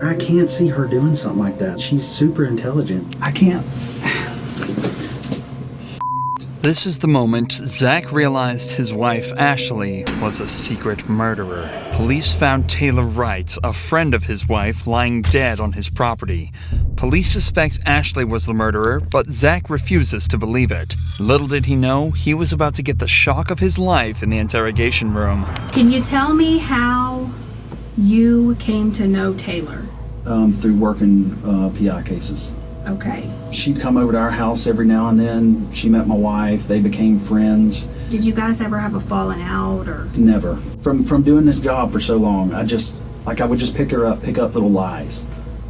I can't see her doing something like that. She's super intelligent. I can't. This is the moment Zach realized his wife, Ashley, was a secret murderer. Police found Taylor Wright, a friend of his wife, lying dead on his property. Police suspect Ashley was the murderer, but Zach refuses to believe it. Little did he know, he was about to get the shock of his life in the interrogation room. Can you tell me how you came to know Taylor? Through working PI cases. Okay. She'd come over to our house every now and then. She met my wife. They became friends. Did you guys ever have a falling out or? Never. From doing this job for so long, I would just pick up little lies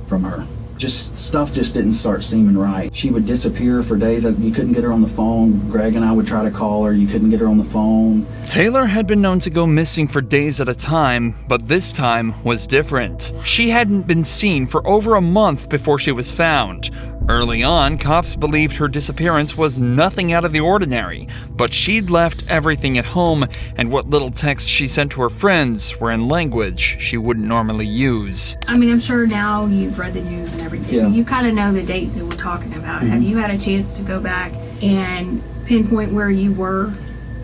from her. Just stuff just didn't start seeming right. She would disappear for days. You couldn't get her on the phone. Greg and I would try to call her. You couldn't get her on the phone. Taylor had been known to go missing for days at a time, but this time was different. She hadn't been seen for over a month before she was found. Early on, cops believed her disappearance was nothing out of the ordinary, but she'd left everything at home, and what little texts she sent to her friends were in language she wouldn't normally use. I mean, I'm sure now you've read the news and everything. Yeah. You kind of know the date that we're talking about. Have you had a chance to go back and pinpoint where you were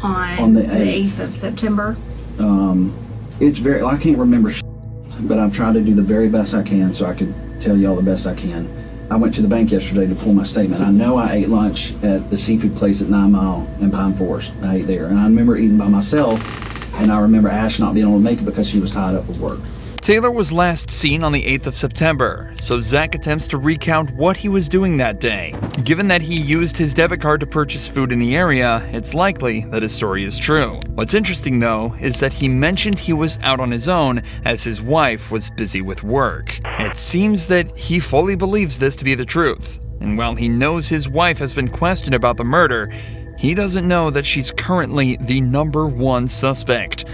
on the 8th of September? It's very, I can't remember, but I'm trying to do the very best I can so I could tell y'all the best I can. I went to the bank yesterday to pull my statement. I know I ate lunch at the seafood place at 9 Mile in Pine Forest. I ate there. And I remember eating by myself, and I remember Ash not being able to make it because she was tied up with work. Taylor was last seen on the 8th of September, so Zach attempts to recount what he was doing that day. Given that he used his debit card to purchase food in the area, it's likely that his story is true. What's interesting, though, is that he mentioned he was out on his own as his wife was busy with work. It seems that he fully believes this to be the truth, and while he knows his wife has been questioned about the murder, he doesn't know that she's currently the #1 suspect.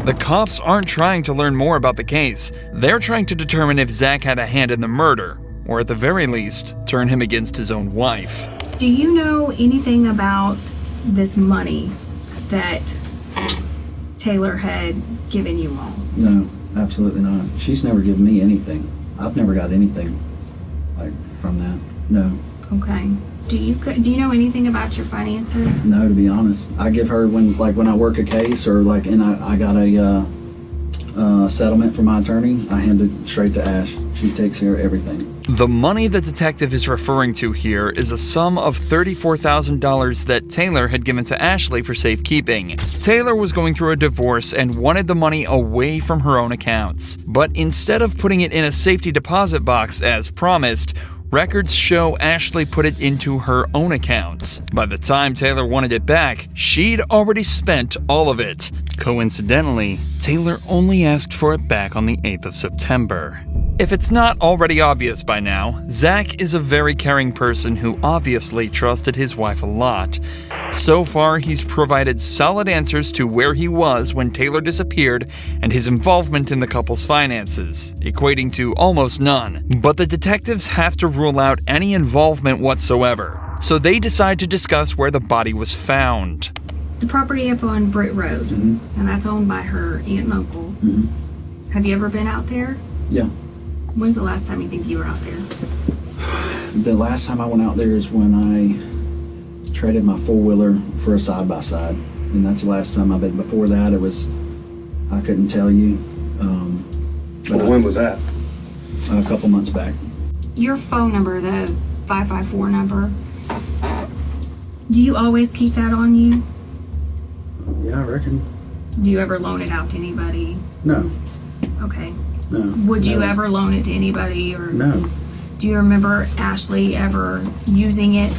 The cops aren't trying to learn more about the case. They're trying to determine if Zach had a hand in the murder, or at the very least, turn him against his own wife. Do you know anything about this money that Taylor had given you all? No, absolutely not. She's never given me anything. I've never got anything from that. No. Okay. Do you know anything about your finances? No, to be honest. I give her when I work a case or and I got a settlement from my attorney, I hand it straight to Ash. She takes care of everything. The money the detective is referring to here is a sum of $34,000 that Taylor had given to Ashley for safekeeping. Taylor was going through a divorce and wanted the money away from her own accounts. But instead of putting it in a safety deposit box as promised, records show Ashley put it into her own accounts. By the time Taylor wanted it back, she'd already spent all of it. Coincidentally, Taylor only asked for it back on the 8th of September. If it's not already obvious by now, Zach is a very caring person who obviously trusted his wife a lot. So far, he's provided solid answers to where he was when Taylor disappeared and his involvement in the couple's finances, equating to almost none. But the detectives have to rule out any involvement whatsoever, so they decide to discuss where the body was found. The property up on Britt Road, and that's owned by her aunt and uncle. Have you ever been out there? Yeah. When's the last time you think you were out there? The last time I went out there is when I traded my four-wheeler for a side-by-side. And that's the last time I've been. Before that, I couldn't tell you. But when was that? A couple months back. Your phone number, the 554 number, do you always keep that on you? Yeah, I reckon. Do you ever loan it out to anybody? No. Okay. No. Would you ever loan it to anybody? Or No. do you remember Ashley ever using it,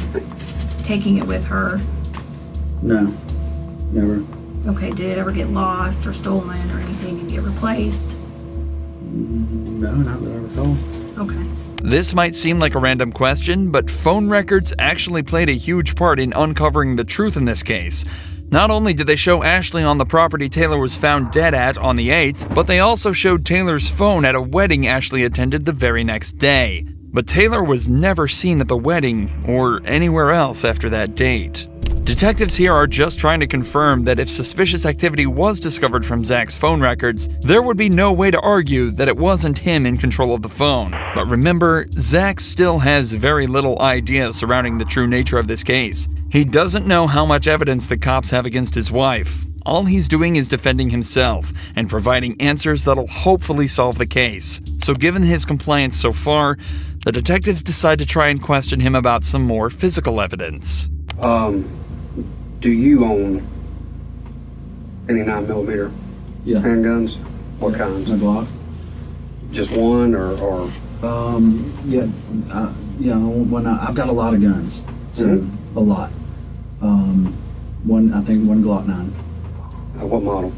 taking it with her? No. Never. Okay, did it ever get lost or stolen or anything and get replaced? No, not that I recall. Okay. This might seem like a random question, but phone records actually played a huge part in uncovering the truth in this case. Not only did they show Ashley on the property Taylor was found dead at on the 8th, but they also showed Taylor's phone at a wedding Ashley attended the very next day. But Taylor was never seen at the wedding or anywhere else after that date. Detectives here are just trying to confirm that if suspicious activity was discovered from Zach's phone records, there would be no way to argue that it wasn't him in control of the phone. But remember, Zach still has very little idea surrounding the true nature of this case. He doesn't know how much evidence the cops have against his wife. All he's doing is defending himself and providing answers that'll hopefully solve the case. So given his compliance so far, the detectives decide to try and question him about some more physical evidence. Do you own any 9mm Yeah. handguns? What kinds? A Glock. Just one or Yeah. I've got a lot of guns. So, a lot. I think one Glock 9. what model?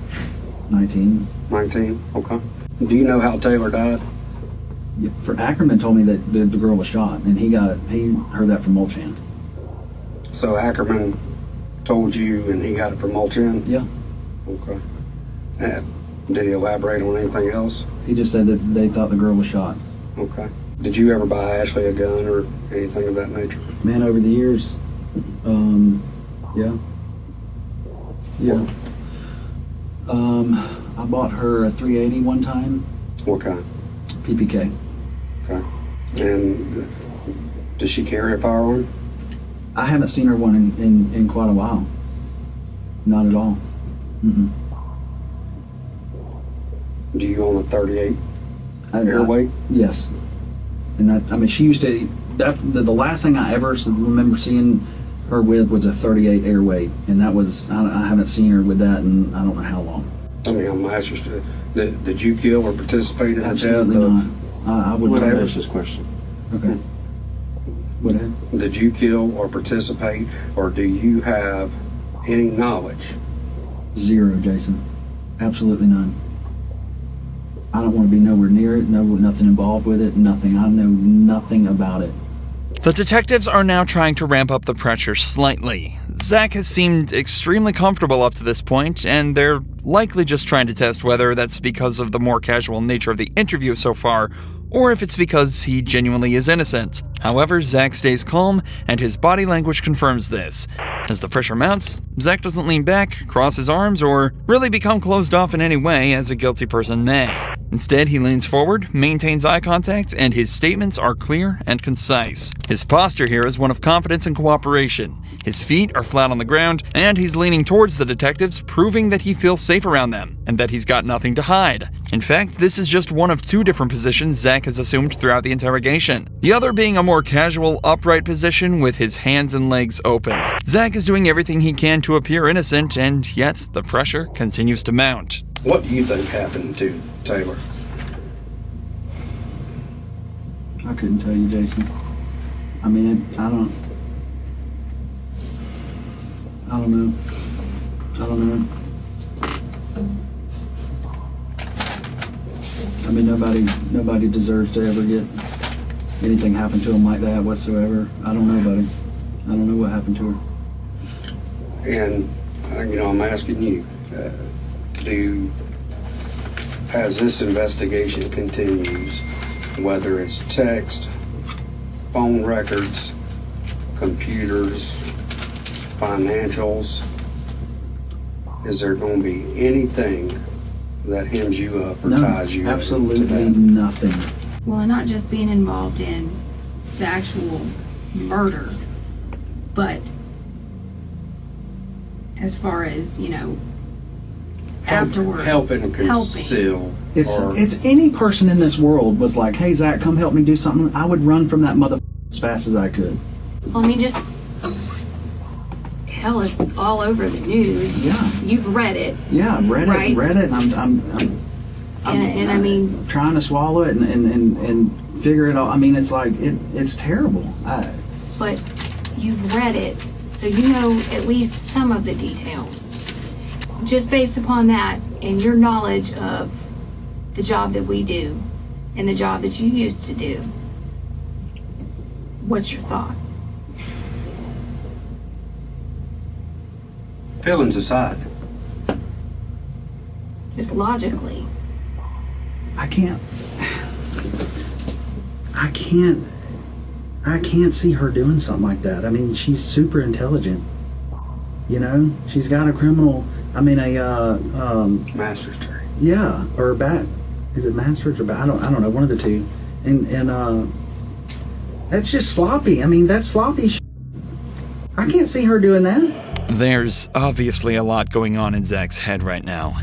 19. 19? Okay. Do you know how Taylor died? Yeah, Ackerman told me that the girl was shot, and he heard that from Molchan. So Ackerman told you and he got it from Molchan? Yeah. Okay. Did he elaborate on anything else? He just said that they thought the girl was shot. Okay. Did you ever buy Ashley a gun or anything of that nature? Man, over the years, yeah. Yeah. I bought her a 380 one time. What kind? PPK. Okay. And does she carry a firearm? I haven't seen her one in quite a while. Not at all. Mm-mm. Do you own a 38 I airweight? Yes. And she used to, that's the last thing I ever remember seeing her with was a 38 airweight. And that was, I haven't seen her with that in I don't know how long. I mean, I'm interested. Did you kill or participate in the death of... Absolutely not. I would Let never. me ask this question. Okay. What ahead? Did you kill or participate, or do you have any knowledge? Zero, Jason. Absolutely none. I don't want to be nowhere near it. Nothing involved with it. Nothing. I know nothing about it. The detectives are now trying to ramp up the pressure slightly. Zach has seemed extremely comfortable up to this point, and they're likely just trying to test whether that's because of the more casual nature of the interview so far, or if it's because he genuinely is innocent. However, Zach stays calm, and his body language confirms this. As the pressure mounts, Zach doesn't lean back, cross his arms, or really become closed off in any way as a guilty person may. Instead, he leans forward, maintains eye contact, and his statements are clear and concise. His posture here is one of confidence and cooperation. His feet are flat on the ground, and he's leaning towards the detectives, proving that he feels safe around them, and that he's got nothing to hide. In fact, this is just one of two different positions Zach has assumed throughout the interrogation. The other being a more casual, upright position with his hands and legs open. Zach is doing everything he can to appear innocent, and yet the pressure continues to mount. What do you think happened to Taylor? I couldn't tell you, Jason. I mean, I don't know. I mean, nobody deserves to ever get anything happen to them like that whatsoever. I don't know, buddy. I don't know what happened to her. And, I'm asking you, as this investigation continues, whether it's text, phone records, computers, financials, is there going to be anything that hems you up or ties you absolutely to that? nothing. Well, and not just being involved in the actual murder, but as far as, afterwards. Helping conceal. If any person in this world was like, hey, Zach, come help me do something, I would run from that mother as fast as I could. Well, I mean, just... Hell, it's all over the news. Yeah. You've read it. Yeah, I've read right? it, and And I mean... trying to swallow it and figure it out. I mean, it's like, it's terrible. But you've read it, so you know at least some of the details. Just based upon that and your knowledge of the job that we do and the job that you used to do, what's your thought? Feelings aside. Just logically. I can't see her doing something like that. I mean, she's super intelligent. You know, she's got a criminal. I mean, Master's degree. yeah, or back. Is it master's or back? I don't know. One of the two. And that's just sloppy. I mean, that's sloppy. I can't see her doing that. There's obviously a lot going on in Zach's head right now.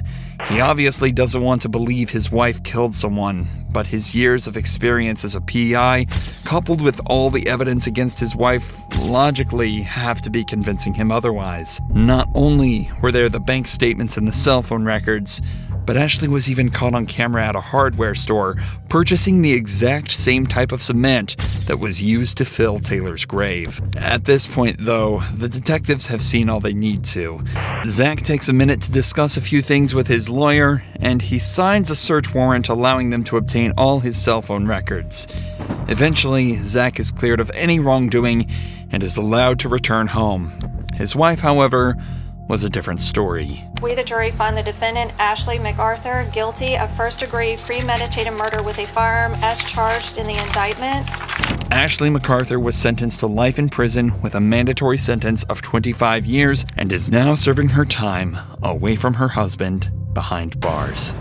He obviously doesn't want to believe his wife killed someone, but his years of experience as a PI, coupled with all the evidence against his wife, logically have to be convincing him otherwise. Not only were there the bank statements and the cell phone records, but Ashley was even caught on camera at a hardware store purchasing the exact same type of cement that was used to fill Taylor's grave. At this point, though, the detectives have seen all they need to. Zach takes a minute to discuss a few things with his lawyer, and he signs a search warrant allowing them to obtain all his cell phone records. Eventually, Zach is cleared of any wrongdoing and is allowed to return home. His wife, however, was a different story. We, the jury, find the defendant, Ashley MacArthur, guilty of first-degree premeditated murder with a firearm as charged in the indictment. Ashley MacArthur was sentenced to life in prison with a mandatory sentence of 25 years and is now serving her time away from her husband behind bars.